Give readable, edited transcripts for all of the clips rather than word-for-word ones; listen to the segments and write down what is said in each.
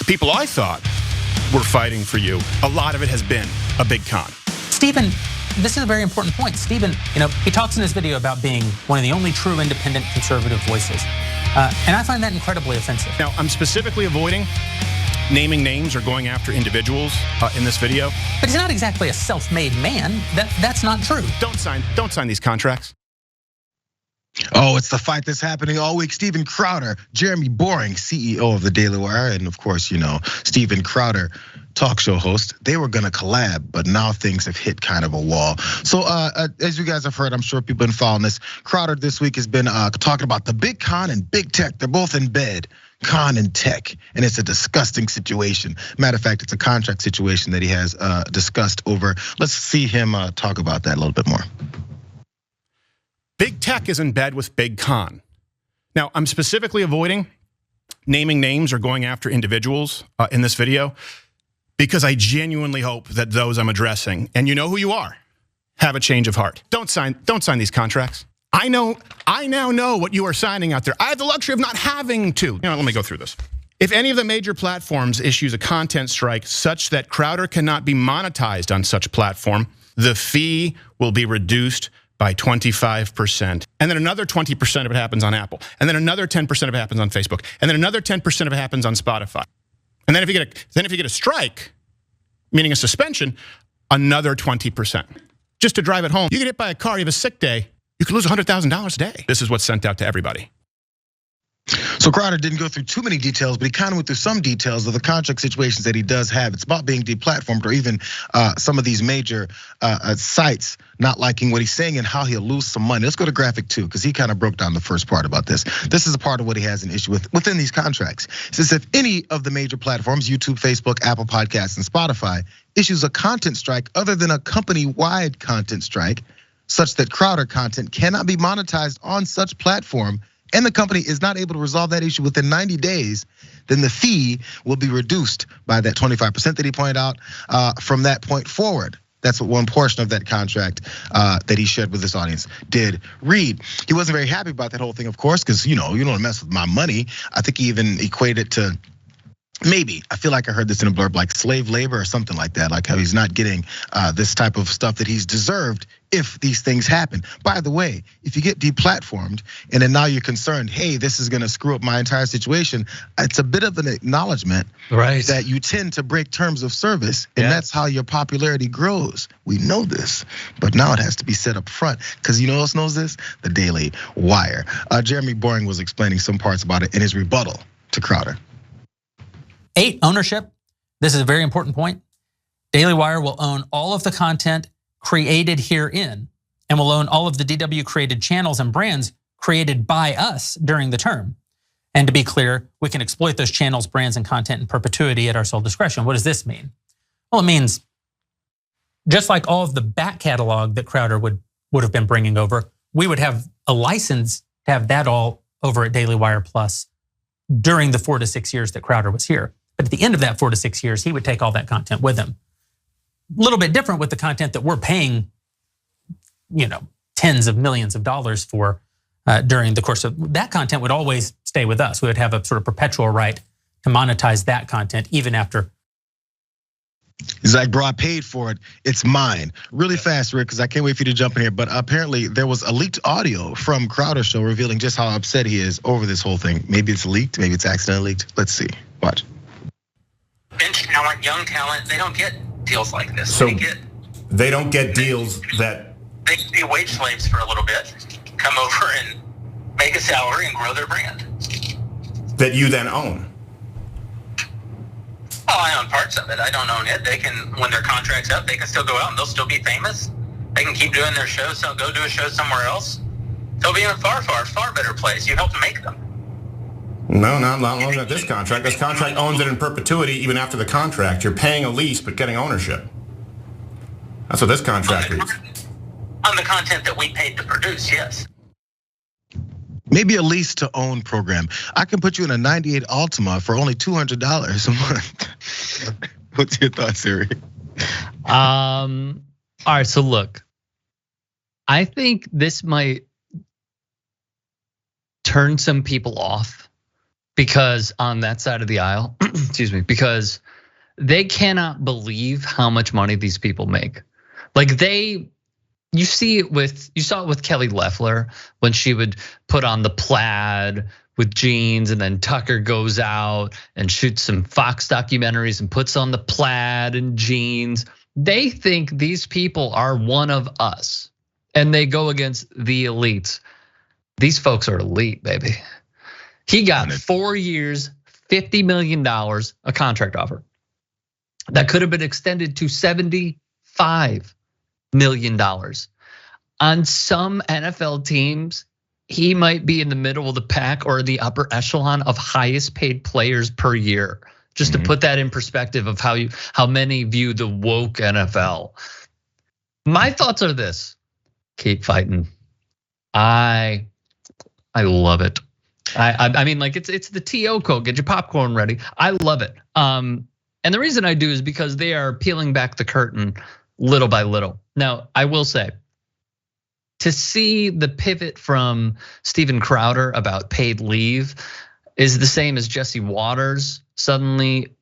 people I thought were fighting for you, a lot of it has been a big con. Stephen, this is a very important point. Stephen, he talks in his video about being one of the only true independent conservative voices. And I find that incredibly offensive. Now, I'm specifically avoiding naming names or going after individuals in this video. But he's not exactly a self-made man. That's not true. Don't sign these contracts. Oh, it's the fight that's happening all week. Steven Crowder, Jeremy Boring, CEO of the Daily Wire, and of course, Steven Crowder, talk show host. They were gonna collab, but now things have hit kind of a wall. So as you guys have heard, I'm sure people have been following this. Crowder this week has been talking about the big con and big tech. They're both in bed, con and tech, and it's a disgusting situation. Matter of fact, it's a contract situation that he has discussed over. Let's see him talk about that a little bit more. Big tech is in bed with big con. Now, I'm specifically avoiding naming names or going after individuals in this video because I genuinely hope that those I'm addressing, and you know who you are, have a change of heart. Don't sign these contracts. I now know what you are signing out there. I have the luxury of not having to. Let me go through this. If any of the major platforms issues a content strike such that Crowder cannot be monetized on such platform, the fee will be reduced by 25%. And then another 20% of it happens on Apple. And then another 10% of it happens on Facebook. And then another 10% of it happens on Spotify. And then if you get a strike, meaning a suspension, another 20%. Just to drive it home, you get hit by a car, you have a sick day, you could lose $100,000 a day. This is what's sent out to everybody. So Crowder didn't go through too many details, but he kind of went through some details of the contract situations that he does have. It's about being deplatformed, or even some of these major sites not liking what he's saying and how he'll lose some money. Let's go to graphic 2, because he kind of broke down the first part about this. This is a part of what he has an issue with within these contracts. It says if any of the major platforms, YouTube, Facebook, Apple Podcasts, and Spotify, issues a content strike other than a company-wide content strike, such that Crowder content cannot be monetized on such platform, and the company is not able to resolve that issue within 90 days, then the fee will be reduced by that 25% that he pointed out from that point forward. That's what one portion of that contract that he shared with his audience did read. He wasn't very happy about that whole thing, of course, because you don't mess with my money. I think he even equated it to, maybe, I feel like I heard this in a blurb, like slave labor or something like that, like how he's not getting this type of stuff that he's deserved if these things happen. By the way, if you get deplatformed and then now you're concerned, hey, this is gonna screw up my entire situation, it's a bit of an acknowledgement that you tend to break terms of service, and that's how your popularity grows. We know this, but now it has to be set up front, because you know who else knows this? The Daily Wire. Jeremy Boring was explaining some parts about it in his rebuttal to Crowder. 8, ownership. This is a very important point. Daily Wire will own all of the content created herein, and will own all of the DW created channels and brands created by us during the term. And to be clear, we can exploit those channels, brands, and content in perpetuity at our sole discretion. What does this mean? Well, it means just like all of the back catalog that Crowder would have been bringing over, we would have a license to have that all over at Daily Wire Plus during the 4 to 6 years that Crowder was here. But at the end of that 4 to 6 years, he would take all that content with him. A little bit different with the content that we're paying, tens of millions of dollars for during the course of that content would always stay with us. We would have a sort of perpetual right to monetize that content even after. He's like, bro, I paid for it. It's mine. Really fast, Rick, because I can't wait for you to jump in here. But apparently there was a leaked audio from Crowder's show revealing just how upset he is over this whole thing. Maybe it's leaked, maybe it's accidentally leaked. Let's see, watch. Bench talent, young talent, they don't get deals like this. So they don't get deals that they can be wage slaves for a little bit, come over and make a salary and grow their brand. That you then own. Well, I own parts of it. I don't own it. They can, when their contract's up, they can still go out and they'll still be famous. They can keep doing their shows, so go do a show somewhere else. They'll be in a far, far, far better place. You helped make them. No, not looking at this contract. This contract owns it in perpetuity even after the contract. You're paying a lease but getting ownership. That's what this contract is. On the content that we paid to produce, yes. Maybe a lease to own program. I can put you in a 98 Altima for only $200 a month. What's your thoughts, Siri? All right, so look, I think this might turn some people off because on that side of the aisle, excuse me, because they cannot believe how much money these people make. Like you saw it with Kelly Loeffler when she would put on the plaid with jeans, and then Tucker goes out and shoots some Fox documentaries and puts on the plaid and jeans. They think these people are one of us, and they go against the elites. These folks are elite, baby. He got 4 years, $50 million, a contract offer that could have been extended to $75 million. On some NFL teams, he might be in the middle of the pack or the upper echelon of highest paid players per year. Just to put that in perspective of how many view the woke NFL. My thoughts are this: keep fighting. I love it. I mean, like it's the TO quote. Get your popcorn ready. I love it. And the reason I do is because they are peeling back the curtain little by little. Now, I will say, to see the pivot from Steven Crowder about paid leave is the same as Jesse Waters suddenly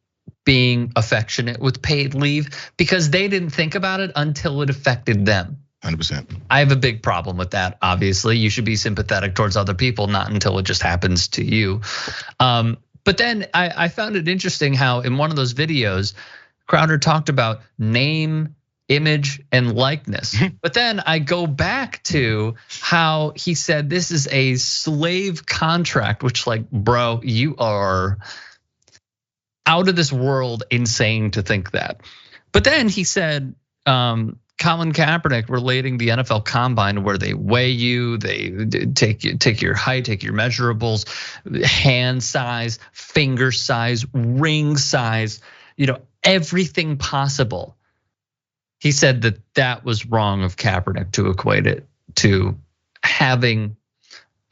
being affectionate with paid leave, because they didn't think about it until it affected them. 100%. I have a big problem with that. Obviously, you should be sympathetic towards other people, not until it just happens to you. But then I found it interesting how in one of those videos, Crowder talked about name, image, and likeness. But then I go back to how he said this is a slave contract, which, like, bro, you are out of this world insane to think that. But then he said, Colin Kaepernick relating the NFL Combine, where they weigh you, they take your height, take your measurables, hand size, finger size, ring size, everything possible. He said that was wrong of Kaepernick to equate it to having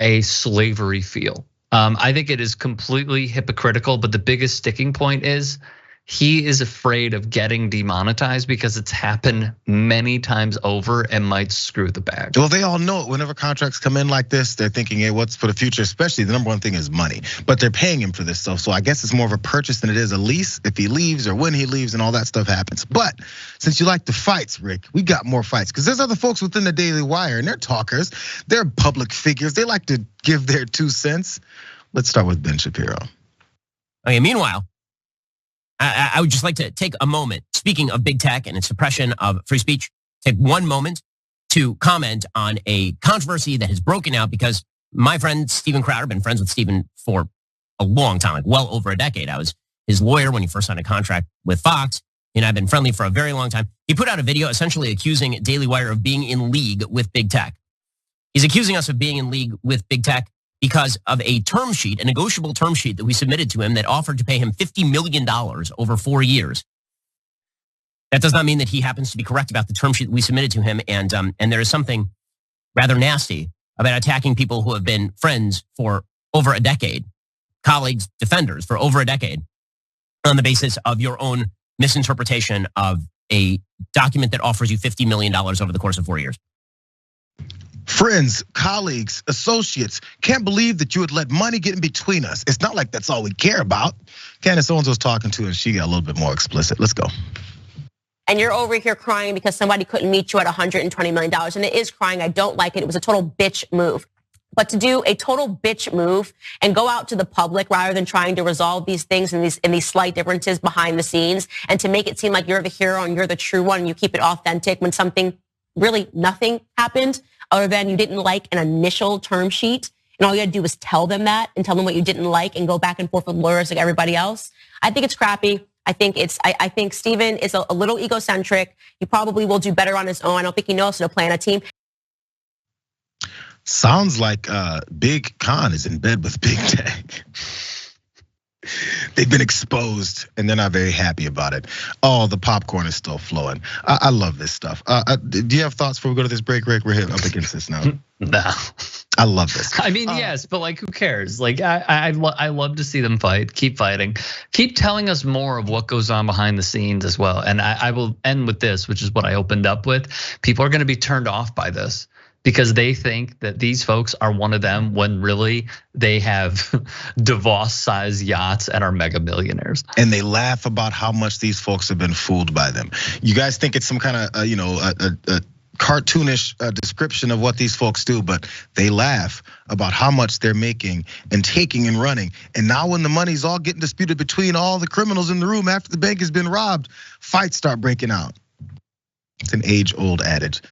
a slavery feel. I think it is completely hypocritical, but the biggest sticking point is he is afraid of getting demonetized because it's happened many times over and might screw the bag. Well, they all know it. Whenever contracts come in like this, they're thinking, hey, what's for the future? Especially the number one thing is money, but they're paying him for this stuff. So I guess it's more of a purchase than it is a lease if he leaves or when he leaves and all that stuff happens. But since you like the fights, Rick, we got more fights because there's other folks within the Daily Wire and they're talkers. They're public figures. They like to give their 2 cents. Let's start with Ben Shapiro. Okay, meanwhile, I would just like to take a moment, speaking of big tech and its suppression of free speech, take one moment to comment on a controversy that has broken out because my friend Steven Crowder, been friends with Steven for a long time, like well over a decade. I was his lawyer when he first signed a contract with Fox, and I've been friendly for a very long time. He put out a video essentially accusing Daily Wire of being in league with big tech. He's accusing us of being in league with big tech because of a term sheet, a negotiable term sheet that we submitted to him that offered to pay him $50 million over 4 years. That does not mean that he happens to be correct about the term sheet that we submitted to him. And there is something rather nasty about attacking people who have been friends for over a decade, colleagues, defenders for over a decade, on the basis of your own misinterpretation of a document that offers you $50 million over the course of 4 years. Friends, colleagues, associates, can't believe that you would let money get in between us. It's not like that's all we care about. Candace Owens was talking to, and she got a little bit more explicit. Let's go. And you're over here crying because somebody couldn't meet you at $120 million. And it is crying. I don't like it. It was a total bitch move. But to do a total bitch move and go out to the public rather than trying to resolve these things and these slight differences behind the scenes, and to make it seem like you're the hero and you're the true one and you keep it authentic when something really nothing happened other than you didn't like an initial term sheet, and all you had to do was tell them that and tell them what you didn't like and go back and forth with lawyers like everybody else. I think it's crappy. I think Steven is a little egocentric. He probably will do better on his own. I don't think he knows how to play on a team. Sounds like Big Con is in bed with Big Tech. They've been exposed and they're not very happy about it. Oh, the popcorn is still flowing. I love this stuff. Do you have thoughts before we go to this break, Rick? We're up against this now. No. I love this. I mean, yes, but like, who cares? Like, I love to see them fight. Keep fighting. Keep telling us more of what goes on behind the scenes as well. And I will end with this, which is what I opened up with. People are going to be turned off by this because they think that these folks are one of them when really they have DeVos-sized yachts and are mega millionaires. And they laugh about how much these folks have been fooled by them. You guys think it's some kind of, a cartoonish description of what these folks do, but they laugh about how much they're making and taking and running. And now when the money's all getting disputed between all the criminals in the room after the bank has been robbed, fights start breaking out. It's an age-old adage.